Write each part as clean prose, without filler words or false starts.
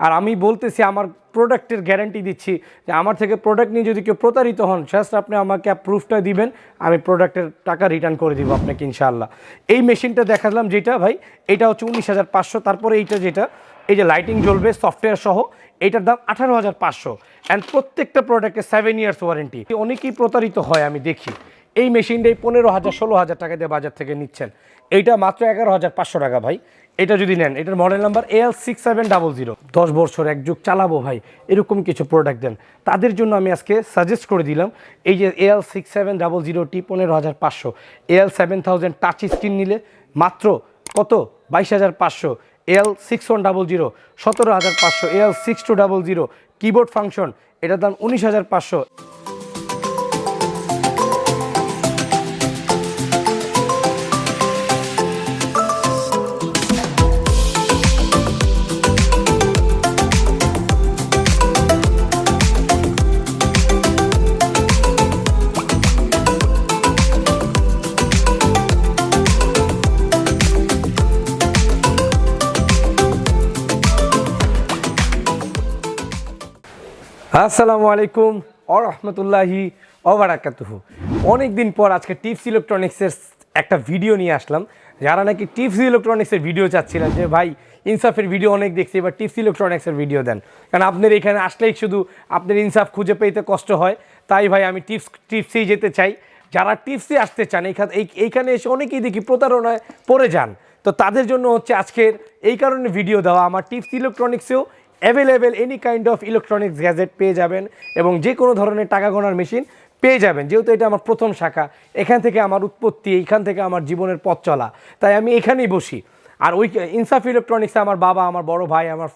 আর আমি বলতেছি আমার প্রোডাক্টের গ্যারান্টি দিচ্ছি যে আমার থেকে প্রোডাক্ট নিয়ে যদি কেউ প্রতারিত হন, জাস্ট আপনি আমাকে প্রুফটা দিবেন, আমি প্রোডাক্টের টাকা রিটার্ন করে দিব আপনাকে ইনশাআল্লাহ। এই মেশিনটা দেখালাম যেটা ভাই, এটা হচ্ছে 19,500। তারপরে এইটা যেটা, এই যে লাইটিং জ্বলবে সফটওয়্যার সহ, এটার দাম 18,500 অ্যান্ড প্রত্যেকটা প্রোডাক্টে 7 ইয়ার্স ওয়ারেন্টি। অনেকেই প্রতারিত হয় আমি দেখি, এই মেশিনটাই 15,000 16,000 টাকা দিয়ে বাজার থেকে নিচ্ছেন, এইটা মাত্র 11,500 টাকা ভাই। এটা যদি নেন, এটার মডেল নাম্বার AL6700। 10 বছর এক যুগ চালাবো ভাই, এরকম কিছু প্রোডাক্ট দেন, তাদের জন্য আমি আজকে সাজেস্ট করে দিলাম এই যে AL6700T 15,500। AL7000 টাচ স্ক্রিন নিলে মাত্র কত, 22,500। AL6100 17,500। AL6200 কিবোর্ড ফাংশন, এটার দাম 19,500। আসসালামু আলাইকুম ওয়া রাহমাতুল্লাহি ওয়া বারাকাতুহু। অনেক দিন পর আজকে টিপস ইলেকট্রনিক্সের একটা ভিডিও নিয়ে আসলাম। যারা নাকি টিপস ইলেকট্রনিক্সের ভিডিও চাচ্ছিলেন যে ভাই ইনসাফের ভিডিও অনেক দেখছি, এবার টিপস ইলেকট্রনিক্সের ভিডিও দেন, কারণ আপনার এখানে আসলেই শুধু আপনার ইনসাফ খুঁজে পেতে কষ্ট হয়, তাই ভাই আমি টিপসেই যেতে চাই। যারা টিপসে আসতে চান এইখানে এসে অনেকেই দেখি প্রতারণায় পড়ে যান, তো তাদের জন্য হচ্ছে আজকের এই কারণে ভিডিও দেওয়া। আমার টিপস ইলেকট্রনিক্সেও available any kind of electronics gadget পেয়ে যাবেন এবং যে কোনো ধরনের টাকা গোনার মেশিন পেয়ে যাবেন। যেহেতু এটা আমার প্রথম শাখা, এখান থেকে আমার উৎপত্তি, এইখান থেকে আমার জীবনের পথ চলা, তাই আমি এখানেই বসি। আর ওই ইনসাফ ইলেকট্রনিক্সে আমার বাবা, আমার বড় ভাই, আমার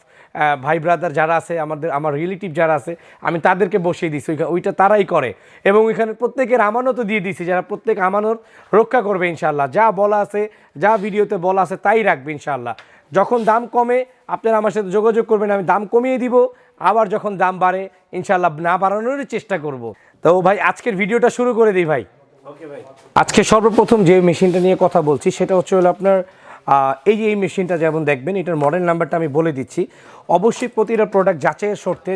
ভাই ব্রাদার যারা আছে, আমার রিলেটিভ যারা আছে, আমি তাদেরকে বসিয়ে দিছি, ওইটা তারাই করে এবং ওইখানে প্রত্যেকের আমানতও দিয়ে দিছি, যারা প্রত্যেক আমানত রক্ষা করবে ইনশাআল্লাহ। যা বলা আছে, যা ভিডিওতে বলা আছে তাই রাখবে ইনশাআল্লাহ। যখন দাম কমে আপনারা আমার সাথে যোগাযোগ করবেন, আমি দাম কমিয়ে দিব, আবার যখন দাম বাড়ে ইনশাআল্লাহ না বাড়ানোরই চেষ্টা করব। তো ভাই আজকের ভিডিওটা শুরু করে দিই ভাই। ওকে ভাই, আজকে সর্বপ্রথম যে মেশিনটা নিয়ে কথা বলছি সেটা হচ্ছে হলো আপনার এই মেশিনটা যেমন দেখবেন, এটার মডেল নাম্বারটা আমি বলে দিচ্ছি। অবশ্যই প্রতিটা প্রোডাক্ট যাচাইয়ের শর্তে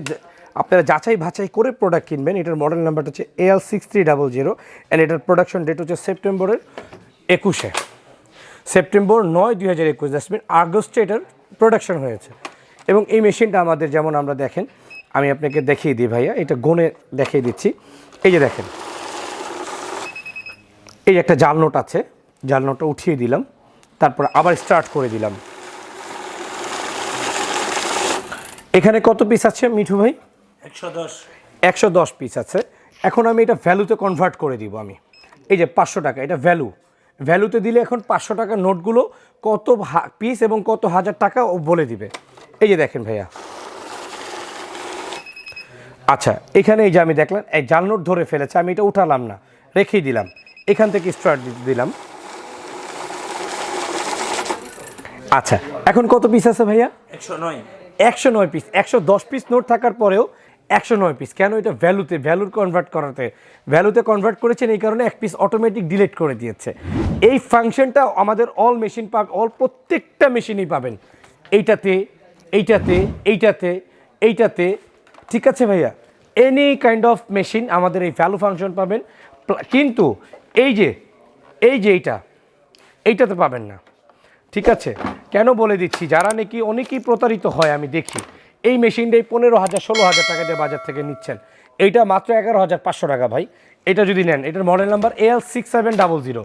আপনারা যাচাই বাছাই করে প্রোডাক্ট কিনবেন। এটার মডেল নাম্বারটা হচ্ছে AL6300 অ্যান্ড এটার প্রোডাকশন ডেট হচ্ছে সেপ্টেম্বর 9, 2021। দ্যাটস মিন আগস্টে এটার প্রোডাকশন হয়েছে। এবং এই মেশিনটা আমাদের যেমন আমরা দেখেন, আমি আপনাকে দেখিয়ে দিই ভাইয়া, এটা গুণে দেখিয়ে দিচ্ছি। এই যে দেখেন, এই যে একটা জাল নোট আছে, জাল নোটটা উঠিয়ে দিলাম, তারপর আবার স্টার্ট করে দিলাম। এখানে কত পিস আছে মিঠু ভাই? 110 পিস আছে। এখন আমি এটা ভ্যালুতে কনভার্ট করে দিব। আমি এই যে 500 টাকা, এটা ভ্যালুতে দিলে এখন 500 টাকার নোটগুলো কত পিস এবং কত হাজার টাকা ও বলে দিবে। এই যে দেখেন ভাইয়া, আচ্ছা এখানে এই যে আমি দেখলাম এই জাল নোট ধরে ফেলেছে, আমি এটা উঠালাম না, রেখেই দিলাম, এখান থেকে স্টার্ট দিলাম। আচ্ছা এখন কত পিস আছে ভাইয়া? 109 পিস। 110 পিস নোট থাকার পরেও 109 পিস। কেন? এটা ভ্যালুতে কনভার্ট করেছেন, এই কারণে এক পিস অটোমেটিক ডিলিট করে দিয়েছে। এই ফাংশনটা আমাদের অল মেশিন প্রত্যেকটা মেশিনেই পাবেন, এইটাতে, ঠিক আছে ভাইয়া? এনি কাইন্ড অফ মেশিন আমাদের এই ভ্যালু ফাংশন পাবেন, কিন্তু এইটাতে পাবেন না, ঠিক আছে? কেন বলে দিচ্ছি, যারা নাকি অনেকেই প্রতারিত হয় আমি দেখি, এই মেশিনটাই 15,000 16,000 টাকা দিয়ে বাজার থেকে নিচ্ছেন, এইটা মাত্র 11,500 টাকা ভাই। এটা যদি নেন, এটার মডেল নাম্বার AL6700।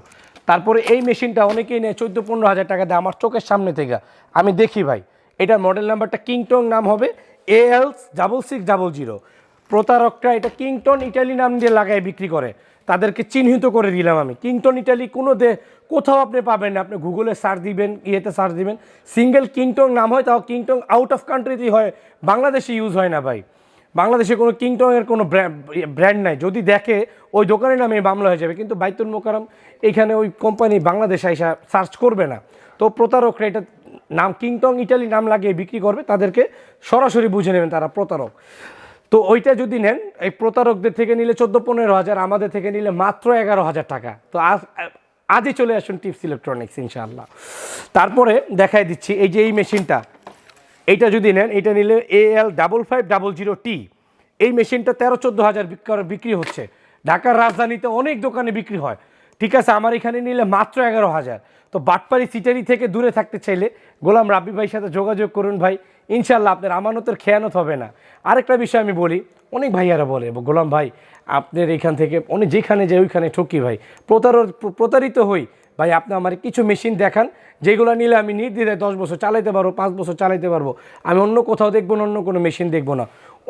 তারপরে এই মেশিনটা অনেকেই নেয় 14-15,000 টাকা দেয়, আমার চোখের সামনে থেকে আমি দেখি ভাই। এটার মডেল নাম্বারটা কিংটন, নাম হবে AL6600। প্রতারকরা এটা কিংটন ইটালি নাম দিয়ে লাগায় বিক্রি করে, তাদেরকে চিহ্নিত করে দিলাম আমি। কিংটন ইটালি কোথাও আপনি পাবেন না, আপনি গুগলে সার্চ দিবেন, সার্চ দিবেন, সিঙ্গেল কিংটন নাম হয়, তাও কিংটন আউট অফ কান্ট্রিতেই হয়, বাংলাদেশে ইউজ হয় না ভাই। বাংলাদেশে কোনো কিংটনের কোনো ব্র্যান্ড নাই, যদি দেখে ওই দোকানের নামে মামলা হয়ে যাবে, কিন্তু বাইতুল মোকাররম এইখানে ওই কোম্পানি বাংলাদেশে এসে সার্চ করবে না। তো প্রতারকরা এটা নাম কিংটন ইটালি নাম লাগিয়ে বিক্রি করবে, তাদেরকে সরাসরি বুঝে নেবেন তারা প্রতারক। তো ওইটা যদি নেন, এই প্রতারকদের থেকে নিলে 14-15 হাজার, আমাদের থেকে নিলে মাত্র 11,000 টাকা। তো আজই চলে আসুন টিপস ইলেকট্রনিক্স ইনশাআল্লাহ। তারপরে দেখাই দিচ্ছি এই যে এই মেশিনটা, এইটা যদি নেন, এটা নিলে AL5500T, এই মেশিনটা 13-14 হাজার বিক্রি হচ্ছে। ঢাকার রাজধানীতে অনেক দোকানে বিক্রি হয়, ঠিক আছে। আমার এখানে নিলে মাত্র 11,000। তো বাটপাড়ি সিটারি থেকে দূরে থাকতে চাইলে গোলাম রাব্বি ভাইয়ের সাথে যোগাযোগ করুন ভাই, ইনশাল্লাহ আপনার আমানতের খেয়ানত হবে না। আরেকটা বিষয় আমি বলি, অনেক ভাইয়ারা বলে গোলাম ভাই আপনার এখান থেকে অনেক যেখানে যাই ওইখানে ঠকি ভাই, প্রতারিত হই ভাই। আপনি আমার কিছু মেশিন দেখান যেগুলো নিলে আমি নির্দ্বিধায় 10 বছর চালাইতে পারবো, 5 বছর চালাইতে পারবো, আমি অন্য কোথাও দেখবো না, অন্য কোনো মেশিন দেখবো না।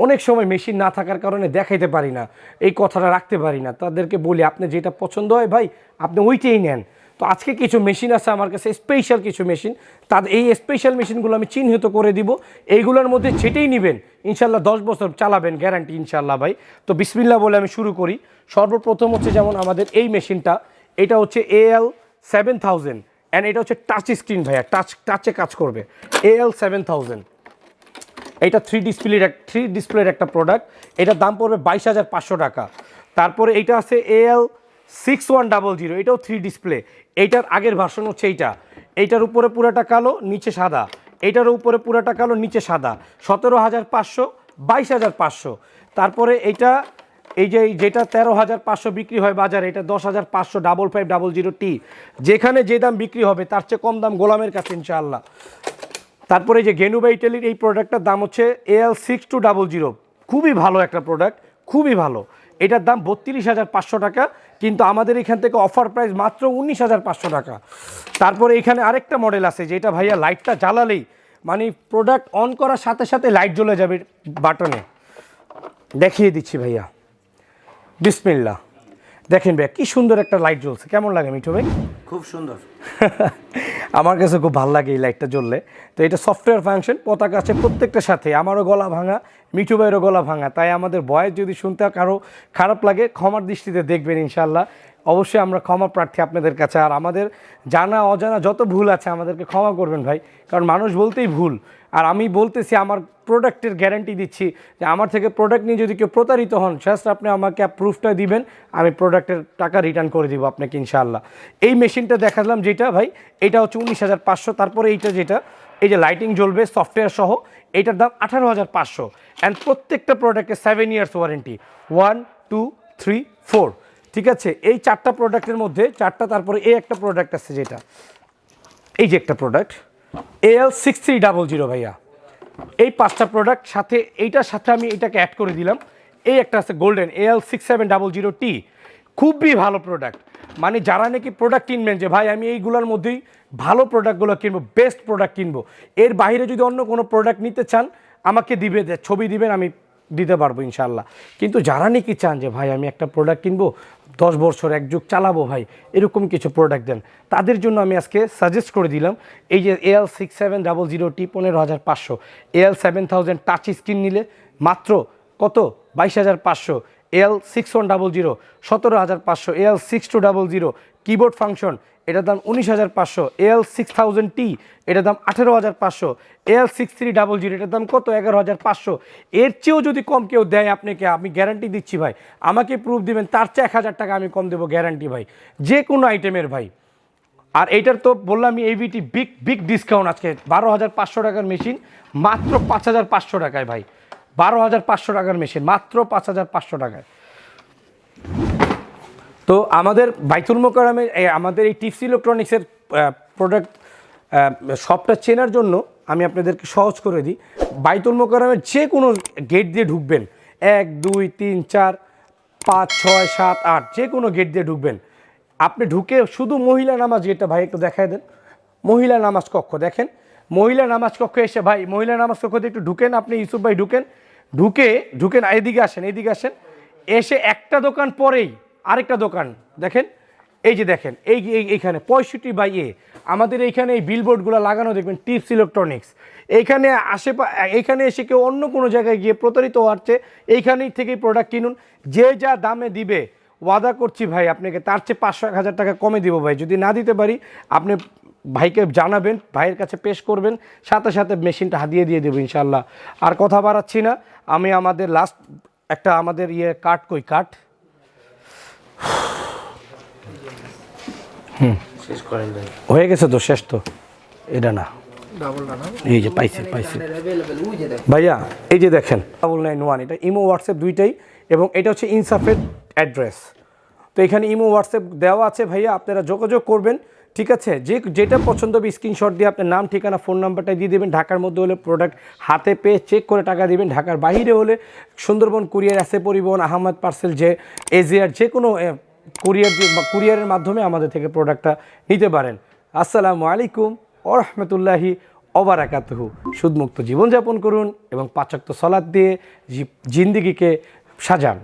অনেক সময় মেশিন না থাকার কারণে দেখাইতে পারি না, এই কথাটা রাখতে পারি না। তাদেরকে বলি আপনি যেটা পছন্দ হয় ভাই আপনি ওইটাই নেন। তো আজকে কিছু মেশিন আছে আমার কাছে, স্পেশাল কিছু মেশিন, তাদের এই স্পেশাল মেশিনগুলো আমি চিহ্নিত করে দিব। এইগুলোর মধ্যে যেটাই নেবেন ইনশাল্লাহ 10 বছর চালাবেন, গ্যারান্টি ইনশাল্লাহ ভাই। তো বিসমিল্লাহ বলে আমি শুরু করি। সর্বপ্রথম হচ্ছে যেমন আমাদের এই মেশিনটা, এটা হচ্ছে AL7000 অ্যান্ড এটা হচ্ছে টাচ স্ক্রিন ভাইয়া, টাচে কাজ করবে। AL7000 এটা 3 ডিসপ্লের একটা প্রোডাক্ট, এটার দাম পড়বে 22,500 টাকা। তারপরে এইটা আছে AL6100, এটাও 3 ডিসপ্লে। এইটার আগের ভার্সন হচ্ছে এইটার উপরে পুরাটা কালো নিচে সাদা, এইটার উপরে পুরাটা কালো নিচে সাদা, 17,500, 22,500। তারপরে এইটা যেটা 13,500 বিক্রি হয় বাজারে, এটা 10,500 5500T। যেখানে যে দাম বিক্রি হবে তার চেয়ে কম দাম গোলামের কাছে ইনশাআল্লাহ। তারপরে এই যে গেনুবা ইটালির এই প্রোডাক্টটার দাম হচ্ছে AL6200, খুবই ভালো একটা প্রোডাক্ট, খুবই ভালো। এটার দাম 32,500 টাকা, কিন্তু আমাদের এখান থেকে অফার প্রাইস মাত্র 19,500 টাকা। তারপরে এখানে আরেকটা মডেল আছে যেটা ভাইয়া লাইটটা জ্বালালেই মানে প্রোডাক্ট অন করার সাথে সাথে লাইট জ্বলে যাবে বাটনে। দেখিয়ে দিচ্ছি ভাইয়া, বিসমিল্লাহ। দেখেন ভাইয়া কি সুন্দর একটা লাইট জ্বলছে, কেমন লাগে মিঠু ভাই? খুব সুন্দর। আমার কাছে খুব ভালো লাগে এই লাইটটা জ্বললে। তো এটা সফটওয়্যার ফাংশন, পতাকা আছে প্রত্যেকটার সাথে। আমারও গলা ভাঙা, মিঠু ভাইয়েরও গলা ভাঙা, তাই আমাদের ভয়েস যদি শুনতে কারো খারাপ লাগে ক্ষমার দৃষ্টিতে দেখবেন ইনশাল্লাহ। অবশ্যই আমরা ক্ষমা প্রার্থী আপনাদের কাছে। আর আমাদের জানা অজানা যত ভুল আছে আমাদেরকে ক্ষমা করবেন ভাই, কারণ মানুষ বলতেই ভুল। আর আমি বলতেছি আমার প্রোডাক্টের গ্যারান্টি দিচ্ছি যে আমার থেকে প্রোডাক্ট নিয়ে যদি কেউ প্রতারিত হন, জাস্ট আপনি আমাকে প্রুফটা দিবেন, আমি প্রোডাক্টের টাকা রিটার্ন করে দিব আপনাকে ইনশাআল্লাহ। এই মেশিনটা দেখালাম যেটা ভাই, এটা হচ্ছে 19,500। তারপরে এইটা যেটা এই যে লাইটিং জ্বলবে সফটওয়্যার সহ, এইটার দাম 18,500 অ্যান্ড প্রত্যেকটা প্রোডাক্টে 7 ইয়ার্স ওয়ারেন্টি, 1 2 3 4, ঠিক আছে। এই 4টা প্রোডাক্টের মধ্যে 4টা। তারপরে এই একটা প্রোডাক্ট আছে যেটা এই যে একটা প্রোডাক্ট AL6300 ভাইয়া। এই 5টা প্রোডাক্ট সাথে এইটার সাথে আমি এটাকে অ্যাড করে দিলাম। এই একটা আছে গোল্ডেন AL6700T, খুবই ভালো প্রোডাক্ট। মানে যারা নাকি প্রোডাক্ট কিনবেন যে ভাই আমি এইগুলোর মধ্যেই ভালো প্রোডাক্টগুলো কিনবো, বেস্ট প্রোডাক্ট কিনবো, এর বাইরে যদি অন্য কোনো প্রোডাক্ট নিতে চান আমাকে ছবি দিবেন, আমি দিতে পারবো ইনশাল্লাহ। কিন্তু যারা নাকি চান যে ভাই আমি একটা প্রোডাক্ট কিনবো 10 বছর এক যুগ চালাবো ভাই, এরকম কিছু প্রোডাক্ট দেন, তাদের জন্য আমি আজকে সাজেস্ট করে দিলাম এই যে AL6700T 15,500, AL7000 টাচ স্ক্রিন নিলে মাত্র কত 22,500, AL6100 17,500, AL6200 কিবোর্ড ফাংশন এটার দাম 19,500, AL6000T এটার দাম 18,500, AL6300 এটার দাম কত 11,500। এর চেয়েও যদি কম কেউ দেয় আপনাকে, আমি গ্যারান্টি দিচ্ছি ভাই, আমাকে প্রুফ দিবেন তার চেয়ে 1,000 টাকা আমি কম দেবো গ্যারান্টি ভাই, যে কোনো আইটেমের ভাই। আর এইটার তো বললাম আমি AVT বিগ ডিসকাউন্ট আজকে 12,500 টাকার মেশিন মাত্র 5,500 টাকায় ভাই, 12,500 টাকার মেশিন মাত্র 5,500 টাকায়। তো আমাদের বাইতুল মোকাররমে আমাদের এই টিপস ইলেকট্রনিক্সের প্রোডাক্ট শপটা চেনার জন্য আমি আপনাদেরকে সহজ করে দিই। বাইতুল মোকাররমের যে কোনো গেট দিয়ে ঢুকবেন, 1 2 3 4 5 6 7 8 যে কোনো গেট দিয়ে ঢুকবেন। আপনি ঢুকে শুধু মহিলা নামাজ গেটটা ভাই একটু দেখায় দেন, মহিলা নামাজ কক্ষ দেখেন, মহিলা নামাজ কক্ষে এসে ভাই মহিলা নামাজ কক্ষ দিয়ে একটু ঢুকেন, আপনি ইউসুফ ভাই ঢুকেন এদিকে আসেন এসে একটা দোকান পরেই আরেকটা দোকান দেখেন, এই যে দেখেন এইখানে 65/A আমাদের এইখানে এই বিলবোর্ডগুলো লাগানো দেখবেন টিপস ইলেকট্রনিক্স। এইখানে এসে কেউ অন্য কোনো জায়গায় গিয়ে প্রতারিত হচ্ছে, এইখানেই থেকেই প্রোডাক্ট কিনুন, যে যা দামে দিবে ওয়াদা করছি ভাই আপনাকে তার চেয়ে 500-1,000 টাকা কমে দিব ভাই। যদি না দিতে পারি আপনি ভাইকে জানাবেন, ভাইয়ের কাছে পেশ করবেন, সাথে সাথে মেশিনটা হাতিয়ে দিয়ে দেবো ইনশাল্লাহ। আর কথা বাড়াচ্ছি না, আমি আমাদের লাস্ট একটা আমাদের কাট শেষ করেন ভাই, হয়ে গেছে তো, শেষ তো এটা না, এই যে পাইছি ভাইয়া, এই যে দেখেন 991, এটা ইমো হোয়াটসঅ্যাপ দুইটাই, এবং এটা হচ্ছে ইনসাফের অ্যাড্রেস। তো এখানে ইমো হোয়াটসঅ্যাপ দেওয়া আছে ভাইয়া, আপনারা যোগাযোগ করবেন, ঠিক আছে। যেটা পছন্দ হবে স্ক্রিনশট দিয়ে আপনার নাম, ঠিকানা, ফোন নাম্বারটা দিয়ে দেবেন। ঢাকার মধ্যে হলে প্রোডাক্ট হাতে পেয়ে চেক করে টাকা দিবেন। ঢাকার বাইরে হলে সুন্দরবন কুরিয়ার, এসে পরিবহন, আহমদ পার্সেল, যে এজিআর, যে কোনো কুরিয়ারের মাধ্যমে আমাদের থেকে প্রোডাক্টটা নিতে পারেন। আসসালামু আলাইকুম ওয়া রাহমাতুল্লাহি ওয়া বারাকাতুহু। সুদমুক্ত জীবনযাপন করুন এবং 5 ওয়াক্ত সালাত দিয়ে জিন্দেগিকে সাজান।